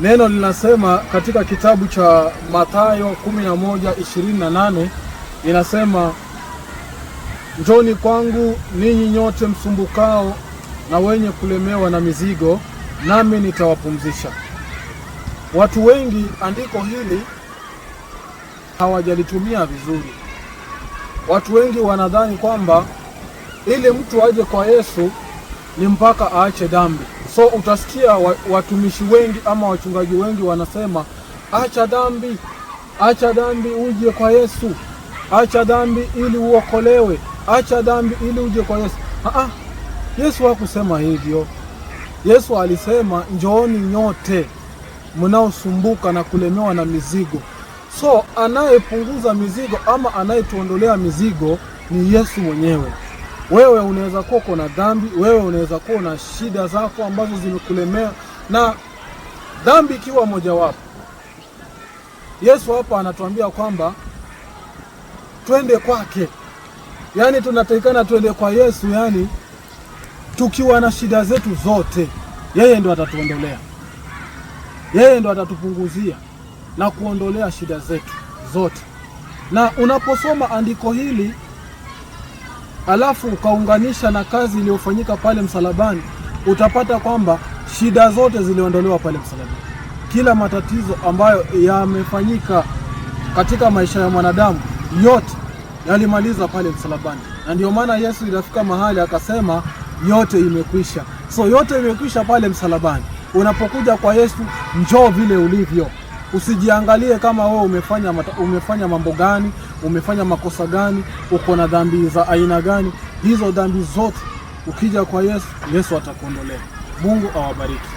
Neno linasema katika kitabu cha Mathayo 11:28 inasema, njoni kwangu ninyi nyote msumbukao na wenye kulemewa na mizigo, nami nitawapumzisha. Watu wengi andiko hili hawajalitumia vizuri. Watu wengi wanadhani kwamba ili mtu aje kwa Yesu ni mpaka aache dhambi. So utasikia watumishi wengi ama wachungaji wengi wanasema, acha dhambi uje kwa Yesu, acha dhambi ili uokolewe, acha dhambi ili uje kwa Yesu. Yesu hakusema hivyo. Yesu alisema, njooni nyote mnaosumbuka na kulemewa na mizigo. So anayepunguza mizigo ama anayetuondolea mizigo ni Yesu mwenyewe. Wewe unaweza kuwa na dhambi, wewe unaweza kuwa na shida zako ambazo zimekulemea, na dhambi ikiwa mojawapo. Yesu hapa anatuambia kwamba twende kwake. Yaani tunatakikana twende kwa Yesu, yaani tukiwa na shida zetu zote, yeye ndo atatuondolea. Yeye ndo atatupunguzia na kuondolea shida zetu zote. Na unaposoma andiko hili alafu ukaunganisha na kazi iliyofanyika pale msalabani, utapata kwamba shida zote ziliondolewa pale msalabani. Kila matatizo ambayo yamefanyika katika maisha ya mwanadamu yote yalimaliza pale msalabani. Na ndio maana Yesu ilifika mahali akasema yote imekwisha. So yote imekwisha pale msalabani. Unapokuja kwa Yesu, njoo vile ulivyo. Usijiangalie kama wewe umefanya mambo gani, umefanya makosa gani, uko na dhambi za aina gani. Hizo dhambi zote ukija kwa Yesu, Yesu atakuondolea. Mungu awabariki.